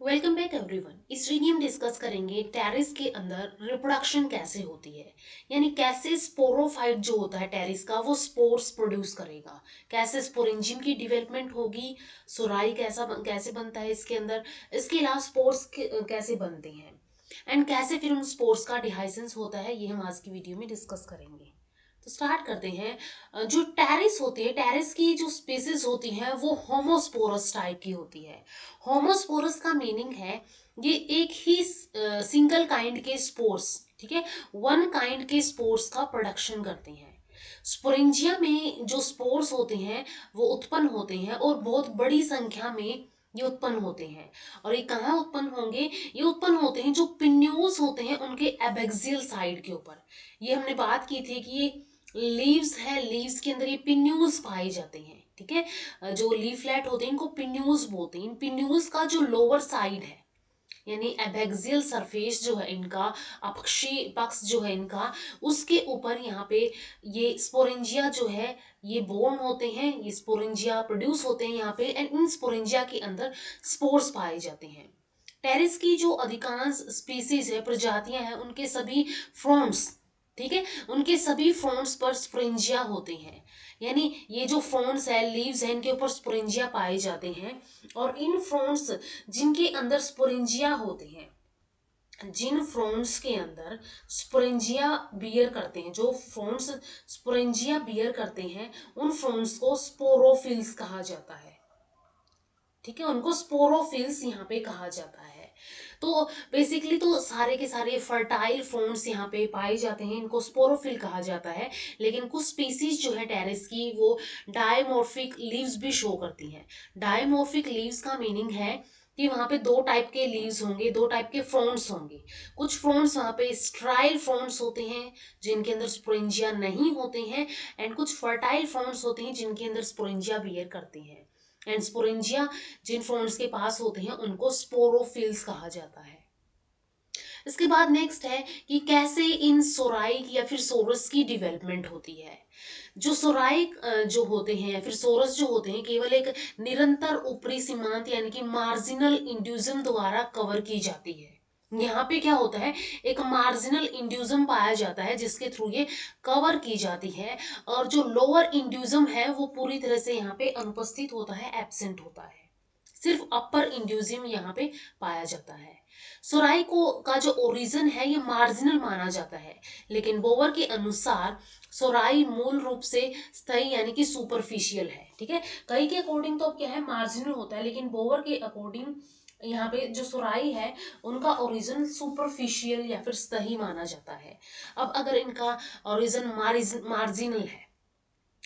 Welcome back everyone. इस video में discuss करेंगे टेरिस के अंदर रिप्रोडक्शन कैसे होती है, यानी कैसे स्पोरोफाइट जो होता है टेरिस का वो स्पोर्स प्रोड्यूस करेगा, कैसे स्पोरेंजियम की डेवलपमेंट होगी, सुराई कैसे बनता है इसके अंदर, इसके अलावा स्पोर्स कैसे बनते हैं एंड कैसे फिर उन स्पोर्स का डिहाइसेंस होता है, ये हम आज की वीडियो में डिस्कस करेंगे। तो स्टार्ट करते हैं। जो टेरिस होती है, टेरिस की जो स्पीसीज होती हैं वो होमोस्पोरस टाइप की होती है। होमोस्पोरस का मीनिंग है ये एक ही सिंगल काइंड के स्पोर्स, ठीक है, वन काइंड के स्पोर्स का प्रोडक्शन करते हैं। स्पोरेंजिया में जो स्पोर्स होते हैं वो उत्पन्न होते हैं और बहुत बड़ी संख्या में ये उत्पन्न होते हैं। और ये कहाँ उत्पन्न होंगे? ये उत्पन्न होते हैं जो पिन्यूल्स होते हैं उनके एबेक्सियल साइड के ऊपर। ये हमने बात की थी कि ये लीव्स है, लीव्स के अंदर ये पिन्यूल्स पाए जाते हैं, ठीक है। जो लीफलेट होते हैं इनको पिन्यूल्स बोलते हैं। इन पिन्यूल्स का जो लोअर साइड है यानी एबेक्सियल सरफेस जो है इनका, अपक्षी पक्ष जो है इनका, उसके ऊपर यहाँ पे ये स्पोरेंजिया जो है ये बोर्न होते हैं, ये स्पोरेंजिया प्रोड्यूस होते हैं यहाँ पे एंड इन स्पोरेंजिया के अंदर स्पोर्स पाए जाते हैं। टेरिस की जो अधिकांश स्पीसीज है, प्रजातियां हैं, उनके सभी फ्रॉन्ट्स, ठीक है, उनके सभी फ्रॉन्ट्स पर स्पोरेंजिया होते हैं। यानी ये जो फ्रॉन्ट्स है, लीव्स है, इनके ऊपर स्पोरेंजिया पाए जाते हैं। और इन फ्रॉन्ट्स जिनके अंदर स्पोरेंजिया होते हैं, जिन फ्रॉन्ट्स के अंदर स्पोरेंजिया बियर करते हैं, जो फ्रॉन्ट्स स्पोरेंजिया बियर करते हैं, उन फ्रॉन्ट्स को स्पोरोफिल्स कहा जाता है, ठीक है, उनको स्पोरोफिल्स यहाँ पे कहा जाता है। तो बेसिकली तो सारे के सारे फर्टाइल फ्रॉन्ट्स यहाँ पे पाए जाते हैं, इनको स्पोरोफिल कहा जाता है। लेकिन कुछ स्पीसीज जो है टेरिस की वो डायमॉर्फिक लीव्स भी शो करती हैं। डायमॉर्फिक लीव्स का मीनिंग है कि वहां पे दो टाइप के लीव्स होंगे, दो टाइप के फ्रॉन्ट्स होंगे। कुछ फ्रॉन्ट्स वहां पे स्ट्राइल फ्रॉन्ट्स होते हैं जिनके अंदर स्पोरेंजिया नहीं होते हैं, एंड कुछ फर्टाइल फ्रॉन्ट्स होते हैं जिनके अंदर स्पोरेंजिया बियर करते हैं। एंड स्पोरेंजिया जिन फ्रॉन्ट्स के पास होते हैं उनको स्पोरोफिल्स कहा जाता है। इसके बाद नेक्स्ट है कि कैसे इन सोराई या फिर सोरस की डेवलपमेंट होती है। जो सोराई जो होते हैं या फिर सोरस जो होते हैं केवल एक निरंतर ऊपरी सीमांत यानी कि मार्जिनल इंड्यूजम द्वारा कवर की जाती है। यहाँ पे क्या होता है, एक मार्जिनल इंड्यूजम पाया जाता है जिसके थ्रू ये कवर की जाती है, और जो लोअर इंड्यूजम है वो पूरी तरह से यहाँ पे अनुपस्थित होता है, एब्सेंट होता है। सिर्फ अपर इंड्यूजियम यहाँ पे पाया जाता है। सोराई को का जो ओरिजिन है ये मार्जिनल माना जाता है, लेकिन बोवर के अनुसार सोराई मूल रूप से स्थायी यानी कि सुपरफिशियल है, ठीक है। कई के अकॉर्डिंग तो अब क्या है, मार्जिनल होता है, लेकिन बोवर के अकॉर्डिंग यहाँ पे जो सोराई है उनका ओरिजिन सुपरफिशियल या फिर सही माना जाता है। अब अगर इनका ओरिजिन मार्जिनल है,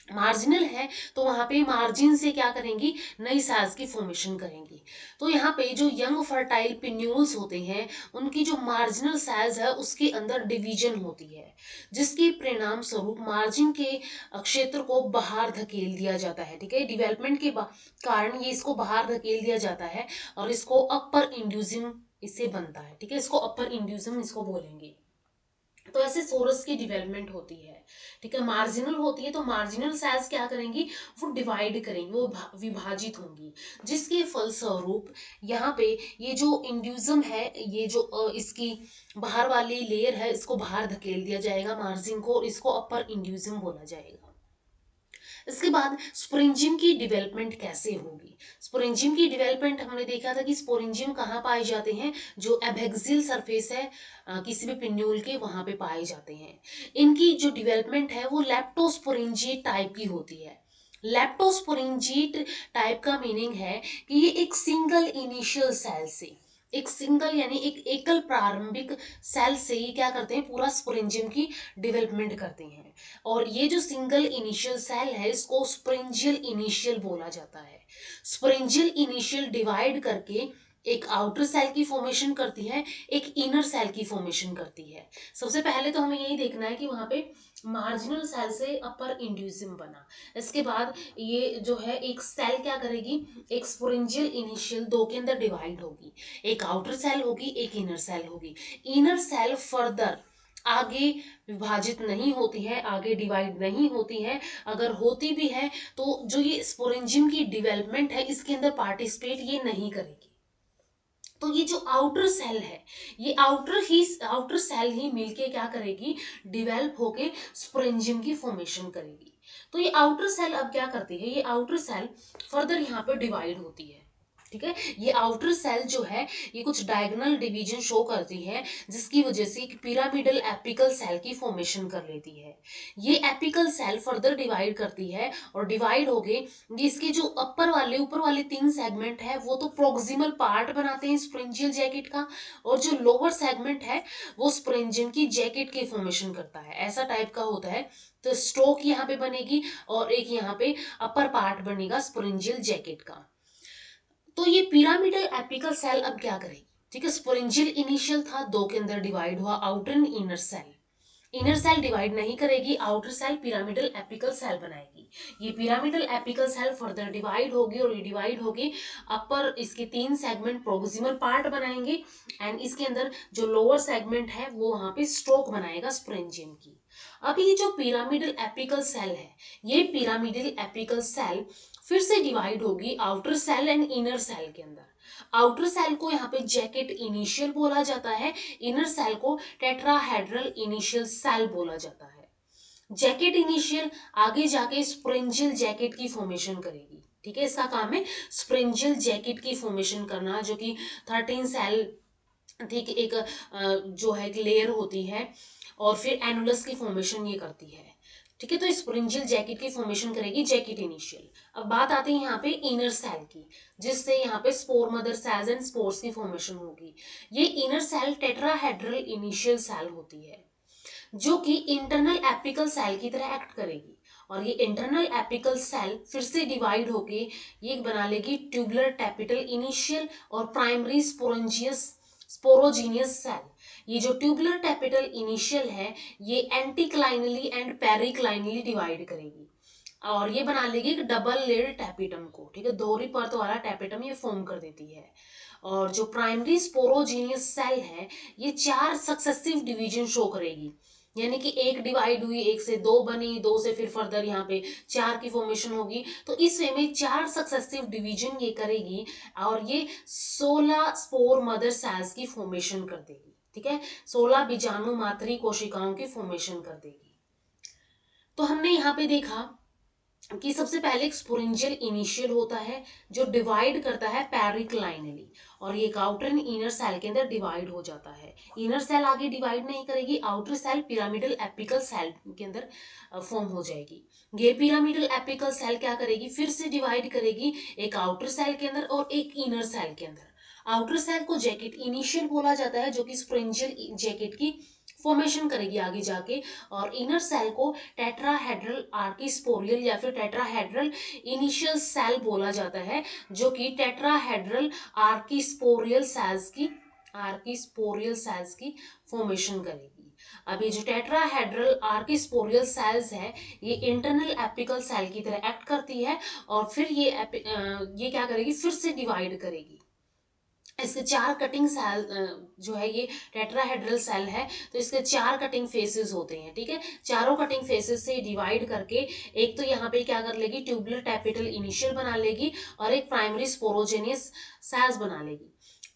मार्जिनल है, तो वहां पे मार्जिन से क्या करेंगी, नई सेल्स की फॉर्मेशन करेंगी। तो यहाँ पे जो यंग फर्टाइल पिन्यूल्स होते हैं उनकी जो मार्जिनल सेल्स है उसके अंदर डिवीजन होती है, जिसके परिणाम स्वरूप मार्जिन के क्षेत्र को बाहर धकेल दिया जाता है, ठीक है। डेवलपमेंट के कारण ये इसको बाहर धकेल दिया जाता है और इसको अपर इंड्यूसिंग इससे बनता है, ठीक है, इसको अपर इंड्यूसिंग इसको बोलेंगे। तो ऐसे सोरस की डेवलपमेंट होती है, ठीक है। मार्जिनल होती है तो मार्जिनल सेल्स क्या करेंगी, वो डिवाइड करेंगी, वो विभाजित होंगी, जिसके फलस्वरूप यहाँ पे ये जो इंड्यूजम है, ये जो इसकी बाहर वाली लेयर है इसको बाहर धकेल दिया जाएगा मार्जिन को, और इसको अपर इंड्यूजम बोला जाएगा। इसके बाद स्पोरेंजियम की डेवलपमेंट कैसे होगी? स्पोरेंजियम की डेवलपमेंट हमने देखा था कि स्पोरेंजियम कहाँ पाए जाते हैं, जो एबेक्सियल सरफेस है किसी भी पिन्यूल के, वहां पे पाए जाते हैं। इनकी जो डेवलपमेंट है वो लेप्टोस्पोरेंजिएट टाइप की होती है। लेप्टोस्पोरेंजिएट टाइप का मीनिंग है कि ये एक सिंगल इनिशियल सेल से, एक सिंगल यानी एक एकल प्रारंभिक सेल से ही क्या करते हैं, पूरा स्पोरेंजियम की डेवलपमेंट करते हैं। और ये जो सिंगल इनिशियल सेल है इसको स्पोरेंजियल इनिशियल बोला जाता है। स्पोरेंजियल इनिशियल डिवाइड करके एक आउटर सेल की फॉर्मेशन करती है, एक इनर सेल की फॉर्मेशन करती है। सबसे पहले तो हमें यही देखना है कि वहां पे मार्जिनल सेल से अपर इंड्यूसिम बना, इसके बाद ये जो है एक सेल क्या करेगी, एक स्पोरेंजियल इनिशियल दो के अंदर डिवाइड होगी, एक आउटर सेल होगी, एक इनर सेल होगी। इनर सेल फर्दर आगे विभाजित नहीं होती है, आगे डिवाइड नहीं होती है, अगर होती भी है तो जो ये स्पोरेंजियम की डेवलपमेंट है इसके अंदर पार्टिसिपेट ये नहीं करेगी। तो ये जो आउटर सेल है, ये आउटर सेल ही मिलके क्या करेगी, डिवेल्प होके स्पोरेंजियम की फॉर्मेशन करेगी। तो ये आउटर सेल अब क्या करती है, ये आउटर सेल फर्दर यहाँ पे डिवाइड होती है, ठीक है। ये आउटर सेल जो है ये कुछ डायगोनल डिवीजन शो करती है, जिसकी वजह से एक पिरामिडल एपिकल सेल की फॉर्मेशन कर लेती है। ये एपिकल सेल फर्दर डिवाइड करती है और डिवाइड हो गए, इसके जो ऊपर वाले 3 सेगमेंट है वो तो प्रोक्सिमल पार्ट बनाते हैं स्प्रिंजियल जैकेट का, और जो लोअर सेगमेंट है वो स्प्रिंजियम की जैकेट की फॉर्मेशन करता है, ऐसा टाइप का होता है। तो स्ट्रोक यहाँ पे बनेगी और एक यहाँ पे अपर पार्ट बनेगा स्प्रिंजियल जैकेट का। तो ये पिरामिडल एपिकल सेल अब क्या करेगी, ठीक है। स्पोरेंजियल इनिशियल था, 2 के अंदर डिवाइड हुआ, outer and inner cell. Inner cell divide नहीं करेगी, outer cell pyramidal apical cell बनाएगी। ये pyramidal apical cell further divide होगी और डिवाइड होगी, अपर इसके 3 सेगमेंट प्रोक्सिमल पार्ट बनाएंगे, एंड इसके अंदर जो लोअर सेगमेंट है वो वहां पे स्ट्रोक बनाएगा स्पोरेंजियम की। अब ये जो पिरामिडल एपिकल सेल है, ये पिरामिडल एपिकल सेल फिर से डिवाइड होगी outer cell and inner cell के अंदर। आउटर सेल को यहाँ पे जैकेट इनिशियल बोला जाता है, इनर सेल को टेट्राहेड्रल इनिशियल सेल बोला जाता है। जैकेट इनिशियल आगे जाके स्प्रिंजियल जैकेट की फॉर्मेशन करेगी, ठीक है। इसका काम है स्प्रिंजियल जैकेट की फॉर्मेशन करना, जो कि 13 सेल, ठीक, एक जो है एक लेयर होती है, और फिर एनुलस की फॉर्मेशन ये करती है, ठीक है। तो स्प्रिंजियल जैकेट की फॉर्मेशन करेगी जैकेट इनिशियल। अब बात आती है यहाँ पे इनर सेल की, जिससे यहाँ पे spore mother cells and spores की फॉर्मेशन होगी। ये inner cell tetrahedral initial cell होती है, जो कि इंटरनल एपिकल सेल की तरह एक्ट करेगी, और ये इंटरनल एपिकल सेल फिर से डिवाइड होके ये बना लेगी ट्यूबुलर टैपिटल इनिशियल और प्राइमरी स्पोरोजीनियस सेल। ये जो ट्यूबुलर टैपिटल इनिशियल है ये एंटीक्लाइनली एंड पेरिक्लाइनली डिवाइड करेगी, और ये बना लेगी एक डबल लेयर्ड टैपिटम को, ठीक है। दोहरी परत वाला टैपिटम ये फॉर्म कर देती है। और जो प्राइमरी स्पोरोजीनियस सेल है ये 4 सक्सेसिव डिवीजन शो करेगी, यानी कि एक डिवाइड हुई, एक से 2 बनी, 2 से फिर फर्दर यहाँ पे 4 की फॉर्मेशन होगी। तो इस वे में 4 सक्सेसिव डिवीजन ये करेगी, और ये 16 स्पोर मदर सेल्स की फॉर्मेशन कर देगी, ठीक है। 16 बीजाणु मातृ कोशिकाओं की फॉर्मेशन कर देगी। तो हमने यहाँ पे देखा कि सबसे पहले एक स्पोरेंजियल इनिशियल होता है जो डिवाइड करता है पेरिक्लाइनली, और ये एक आउटर एंड इनर सेल के अंदर डिवाइड हो जाता है। इनर सेल आगे डिवाइड नहीं करेगी, outer cell pyramidal apical cell के अंदर फॉर्म हो जाएगी। ये पिरामिडल एपिकल सेल क्या करेगी, फिर से डिवाइड करेगी, एक आउटर सेल के अंदर और एक इनर सेल के अंदर। आउटर सेल को जैकेट इनिशियल बोला जाता है, जो कि स्पोरेंजियल जैकेट की फॉर्मेशन करेगी आगे जाके, और इनर सेल को टेट्राहेड्रल आर्किस्पोरियल या फिर टेट्राहेड्रल इनिशियल सेल बोला जाता है, जो कि टेट्राहेड्रल आर्किस्पोरियल सेल्स की फॉर्मेशन करेगी। अब ये जो टेट्राहेड्रल आर्किस्पोरियल सेल्स है ये इंटरनल एपिकल सेल की तरह एक्ट करती है, और फिर ये क्या करेगी, फिर से डिवाइड करेगी। इसके 4 कटिंग सेल जो है, ये टेट्राहेड्रल सेल है तो इसके 4 कटिंग फेसेस होते हैं, ठीक है। चारों कटिंग फेसेस से डिवाइड करके एक तो यहाँ पे क्या कर लेगी, ट्यूबुलर टैपिटल इनिशियल बना लेगी, और एक प्राइमरी स्पोरोजेनियस सेल्स बना लेगी।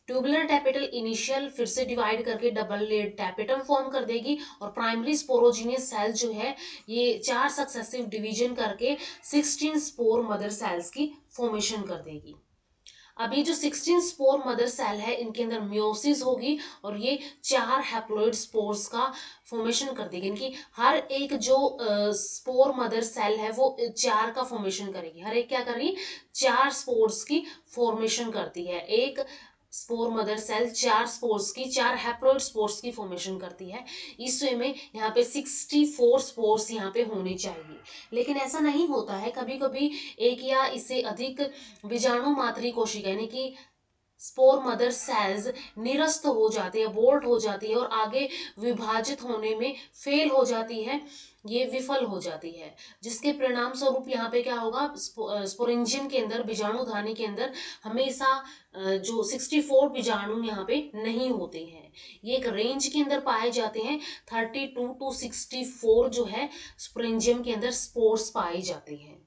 ट्यूबुलर टैपिटल इनिशियल फिर से डिवाइड करके डबल लेयर्ड टैपिटम फॉर्म कर देगी, और प्राइमरी स्पोरोजीनियस सेल जो है ये 4 सक्सेसिव डिवीजन करके 16 स्पोर मदर सेल्स की फॉर्मेशन कर देगी। अब ये जो 16 स्पोर मदर सेल है इनके अंदर मियोसिस होगी, और ये 4 हैप्लॉइड स्पोर्स का फॉर्मेशन कर देगी। इनकी हर एक जो स्पोर मदर सेल है वो 4 का फॉर्मेशन करेगी, हर एक क्या करेगी, 4 स्पोर्स की फॉर्मेशन करती है। एक स्पोर मदर सेल 4 स्पोर्स की, 4 हैप्लॉइड स्पोर्स की फॉर्मेशन करती है। इस वे में यहाँ पे 64 स्पोर्स यहाँ पे होने चाहिए, लेकिन ऐसा नहीं होता है, कभी कभी एक या इससे अधिक बीजाणु मातृ कोशिका यानी कि स्पोर मदर सेल्स निरस्त हो जाती है, बोल्ट हो जाती है, और आगे विभाजित होने में फेल हो जाती है, ये विफल हो जाती है, जिसके परिणाम स्वरूप यहाँ पे क्या होगा, स्पोरेंजियम के अंदर, बीजाणु धानी के अंदर हमेशा जो 64 बीजाणु यहाँ पे नहीं होते हैं। ये एक रेंज के अंदर पाए जाते हैं, 32 to 64 जो है स्पोरेंजियम के अंदर स्पोर्स पाए जाते हैं।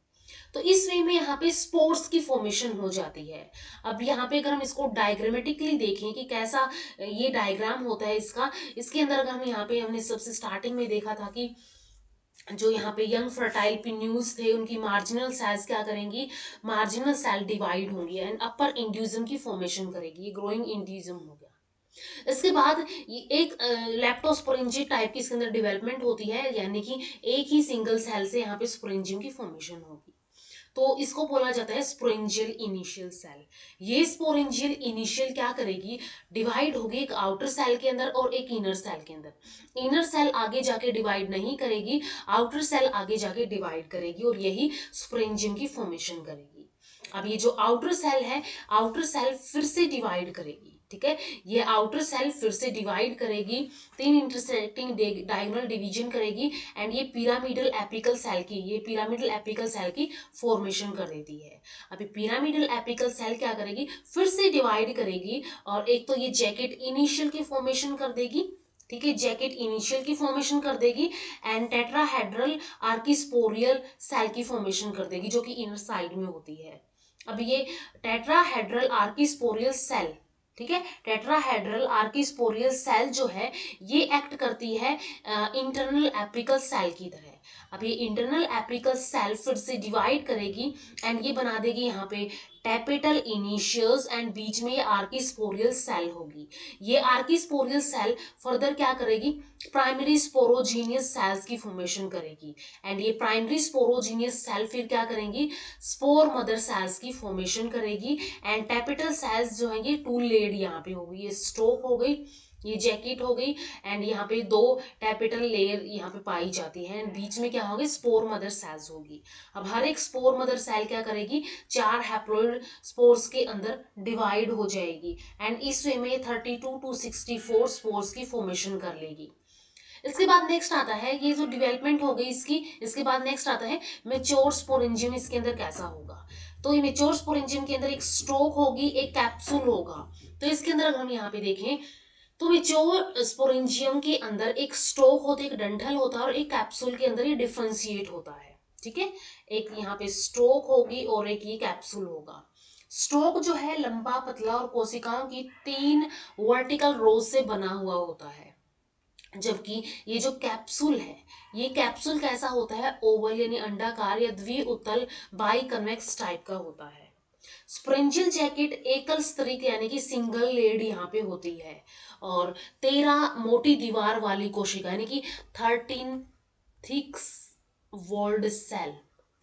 तो इस वे में यहाँ पे स्पोर्स की फॉर्मेशन हो जाती है। अब यहाँ पे अगर हम इसको डायग्रामेटिकली देखें कि कैसा ये डायग्राम होता है इसका, इसके अंदर अगर हम यहाँ पे हमने सबसे स्टार्टिंग में देखा था कि जो यहाँ पे यंग फर्टाइल पिन्यूल्स थे उनकी मार्जिनल सेल्स क्या करेंगी, मार्जिनल सेल डिवाइड होंगी एंड अपर इंड्यूजम की फॉर्मेशन करेगी, ये ग्रोइंग इंड्यूजम हो गया। इसके बाद ये एक लेप्टोस्पोरेंजियम टाइप की इसके अंदर डेवलपमेंट होती है, यानी कि एक ही सिंगल सेल से यहाँ पे स्पोरेंजियम की फॉर्मेशन होगी, तो इसको बोला जाता है स्पोरेंजियल इनिशियल सेल। ये स्पोरेंजियल इनिशियल क्या करेगी, डिवाइड होगी एक आउटर सेल के अंदर और एक इनर सेल के अंदर। इनर सेल आगे जाके डिवाइड नहीं करेगी, आउटर सेल आगे जाके डिवाइड करेगी और यही स्पोरेंजियम की फॉर्मेशन करेगी। अब ये जो आउटर सेल है, आउटर सेल फिर से डिवाइड करेगी, ठीक है, ये आउटर सेल फिर से डिवाइड करेगी, तीन इंटरसेक्टिंग डायगोनल डिवीजन करेगी एंड ये पिरामिडल एपिकल सेल की, ये पिरामिडल एपिकल सेल की फॉर्मेशन कर देती है। अभी पिरामिडल एपिकल सेल क्या करेगी, फिर से डिवाइड करेगी और एक तो ये जैकेट इनिशियल की फॉर्मेशन कर देगी, ठीक है, जैकेट इनिशियल की फॉर्मेशन कर देगी एंड टेट्राहेड्रल आर्किस्पोरियल सेल की फॉर्मेशन कर देगी जो कि इनर साइड में होती है। अब ये टेट्राहेड्रल आर्किस्पोरियल सेल, ठीक है, टेट्राहेड्रल आर्किस्पोरियल सेल जो है ये एक्ट करती है इंटरनल एपिकल सेल की तरह। अब ये इंटरनल एपिकल सेल फिर से डिवाइड करेगी एंड ये बना देगी यहाँ पे टैपेटल इनिशियल्स एंड बीच में ये आर्किस्पोरियल सेल होगी। ये आर्किस्पोरियल सेल फर्दर क्या करेगी, प्राइमरी स्पोरोजीनियस सेल्स की फॉर्मेशन करेगी एंड ये प्राइमरी स्पोरोजीनियस सेल फिर क्या करेंगी, स्पोर मदर सेल्स की फॉर्मेशन करेगी एंड टैपेटल सेल्स जो है ये टू लेड यहाँ पे होगी, ये स्टोक हो गई, ये जैकेट हो गई एंड यहाँ पे दो टैपेटल लेयर यहाँ पे पाई जाती है एंड बीच में क्या होगी, स्पोर मदर सेल्स होगी। अब हर एक स्पोर मदर सेल क्या करेगी, 4 हैप्लॉइड स्पोर्स के अंदर डिवाइड हो जाएगी एंड इस वे में 32 to 64 स्पोर्स की फॉर्मेशन कर लेगी। इसके बाद नेक्स्ट आता है, ये जो डेवलपमेंट हो गई इसकी, इसके बाद नेक्स्ट आता है मेच्योर स्पोरेंजियम, इसके अंदर कैसा होगा। तो ये मेच्योर स्पोरेंजियम के अंदर एक स्ट्रोक होगी, एक कैप्सूल होगा। तो इसके अंदर अगर हम यहाँ पे देखें तो मेच्योर स्पोरेंजियम के अंदर एक स्टोक होता है, एक डंठल होता है और एक कैप्सूल के अंदर ये डिफरेंशिएट होता है, ठीक है, एक यहाँ पे स्टोक होगी और एक ये कैप्सूल होगा। स्टोक जो है लंबा पतला और कोशिकाओं की 3 वर्टिकल रोज से बना हुआ होता है, जबकि ये जो कैप्सूल है, ये कैप्सूल कैसा होता है, ओवल यानी अंडाकार या द्विउतल बाई कन्वेक्स टाइप का होता है। स्प्रेंजियल जैकेट एकल स्तरित यानी कि सिंगल लेड यहाँ पे होती है और 13 मोटी दीवार वाली कोशिका यानी कि 13 thick walled cell,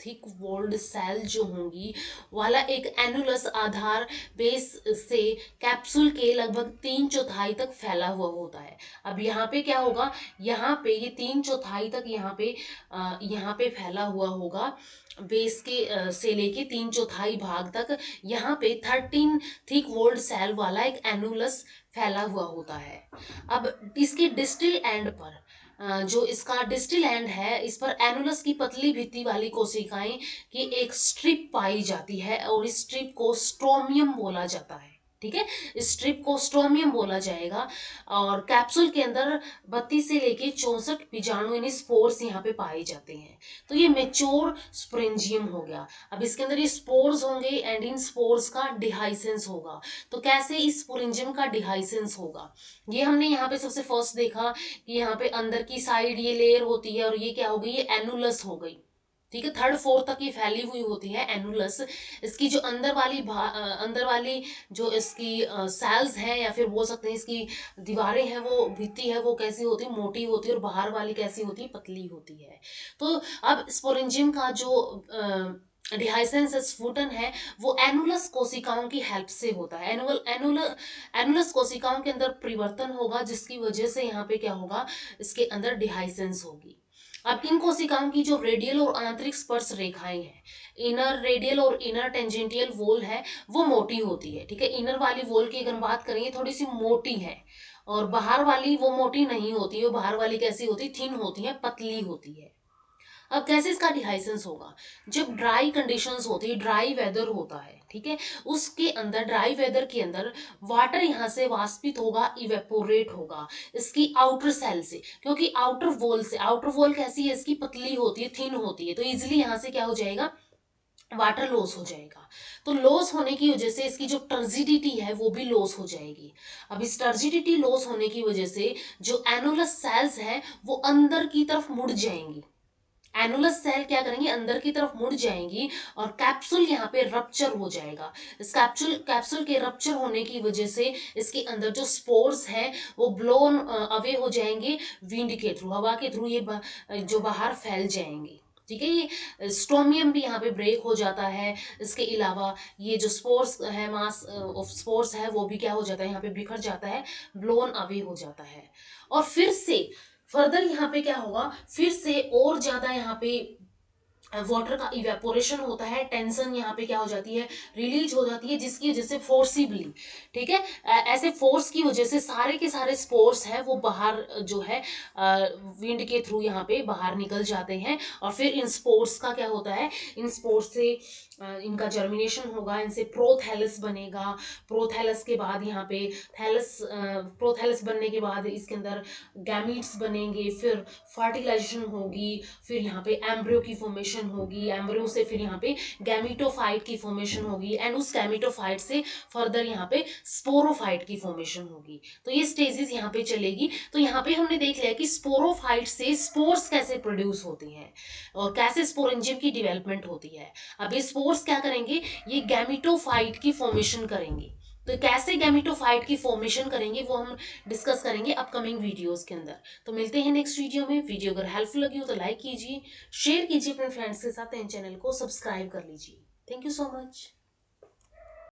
thick walled cell जो होंगी वाला एक एनुलस आधार बेस से कैप्सूल के लगभग 3/4 तक फैला हुआ होता है। अब यहाँ पे क्या होगा, यहाँ पे ये 3/4 तक यहाँ पे फैला हुआ होगा, बेस के से लेके 3/4 भाग तक यहाँ पे 13 थिक वॉल्ड सेल वाला एक एनुलस फैला हुआ होता है। अब इसके डिस्टल एंड पर जो इसका डिस्टल एंड है, इस पर एनुलस की पतली भित्ति वाली कोशिकाएं की एक स्ट्रिप पाई जाती है और इस स्ट्रिप को स्ट्रोमियम बोला जाता है, ठीक है, इस स्ट्रिप को स्ट्रोमियम बोला जाएगा और कैप्सूल के अंदर 32 से लेके 64 बीजाणु यानी स्पोर्स यहाँ पे पाए जाते हैं। तो ये मेच्योर स्पोरेंजियम हो गया। अब इसके अंदर ये स्पोर्स होंगे एंड इन स्पोर्स का डिहाइसेंस होगा। तो कैसे इस स्पोरेंजियम का डिहाइसेंस होगा, ये हमने यहाँ पे सबसे फर्स्ट देखा कि यहाँ पे अंदर की साइड ये लेयर होती है और ये क्या हो गई, ये एनुलस हो गई, ठीक है, 3rd 4th तक ये फैली हुई होती है एनुलस। इसकी जो अंदर वाली जो इसकी सेल्स है या फिर बोल सकते हैं इसकी दीवारें हैं, वो भित्ति है वो कैसी होती है, मोटी होती है और बाहर वाली कैसी होती है, पतली होती है। तो अब स्पोरेंजियम का जो डिहाइसेंस स्फुटन है वो एनुलस कोशिकाओं की हेल्प से होता है। एनुलस कोशिकाओं के अंदर परिवर्तन होगा जिसकी वजह से यहाँ पे क्या होगा, इसके अंदर डिहाइसेंस होगी। अब इन कोशिकाओं की जो रेडियल और आंतरिक स्पर्श रेखाएं हैं, इनर रेडियल और इनर टेंजेंटियल वॉल है वो मोटी होती है, ठीक है, इनर वाली वॉल की अगर बात करेंगे थोड़ी सी मोटी है और बाहर वाली वो मोटी नहीं होती है, बाहर वाली कैसी होती है, थिन होती है, पतली होती है। अब कैसे इसका डिहाइसेंस होगा, जब ड्राई कंडीशंस होती है, ड्राई वेदर होता है, ठीक है, उसके अंदर ड्राई वेदर के अंदर वाटर यहाँ से वाष्पित होगा, इवेपोरेट होगा इसकी आउटर सेल से, क्योंकि आउटर वॉल कैसी है इसकी, पतली होती है, थिन होती है, तो इजिली यहाँ से क्या हो जाएगा, वाटर लॉस हो जाएगा। तो लॉस होने की वजह से इसकी जो टर्जिडिटी है वो भी लॉस हो जाएगी। अब इस टर्जिडिटी लॉस होने की वजह से जो एनुलस सेल्स है वो अंदर की तरफ मुड़ जाएंगी। एनुलस सेल क्या करेंगे, अंदर की तरफ मुड़ जाएंगी और कैप्सूल यहाँ पे रप्चर हो जाएगा। इस कैप्सूल कैप्सूल के रप्चर होने की वजह से इसके अंदर जो स्पोर्स हैं वो ब्लोन अवे हो जाएंगे, विंड के थ्रू, हवा के थ्रू ये जो बाहर फैल जाएंगे। ठीक है, ये स्टोमियम भी यहाँ पे ब्रेक हो जाता है। इसके अलावा ये जो स्पोर्स है, मास ऑफ स्पोर्स है, वो भी क्या हो जाता है, यहाँ पे बिखर जाता है, ब्लोन अवे हो जाता है। और फिर से फर्दर यहाँ पे क्या होगा, फिर से और ज्यादा यहाँ पे वाटर का इवेपोरेशन होता है, टेंशन यहाँ पे क्या हो जाती है, रिलीज हो जाती है, जिसकी वजह से फोर्सिबली, ठीक है, ऐसे फोर्स की वजह से सारे के सारे स्पोर्स है वो बाहर जो है विंड के थ्रू यहाँ पे बाहर निकल जाते हैं। और फिर इन स्पोर्स का क्या होता है, इन स्पोर्स से इनका जर्मिनेशन होगा, इनसे प्रोथैलस बनेगा। प्रोथैलस के बाद यहाँ पे थैलस, प्रोथैलस बनने के बाद इसके अंदर गैमीट्स बनेंगे, फिर फर्टिलाइजेशन होगी, फिर यहाँ पे एम्ब्रियो की फॉर्मेशन होगी, एम्ब्रियो से फिर यहाँ पे गैमीटोफाइट की फॉर्मेशन होगी, एंड उस गैमीटोफाइट से फर्दर यहाँ पे स्पोरोफाइट की फॉर्मेशन होगी। तो ये स्टेजेस यहाँ पे चलेगी। तो यहाँ पे हमने देख लिया कि स्पोरोफाइट से स्पोर्स कैसे प्रोड्यूस होती हैं और कैसे स्पोरेंजियम की डेवलपमेंट होती है। अब ये स्पोर्स क्या करेंगे, ये गैमीटोफाइट की फॉर्मेशन करेंगे। तो कैसे गैमीटोफाइट की फॉर्मेशन करेंगे वो हम डिस्कस करेंगे अपकमिंग वीडियोस के अंदर। तो मिलते हैं नेक्स्ट वीडियो में। वीडियो अगर हेल्पफुल लगी हो तो लाइक कीजिए, शेयर कीजिए अपने फ्रेंड्स के साथ, एंड चैनल को सब्सक्राइब कर लीजिए। Thank you so much.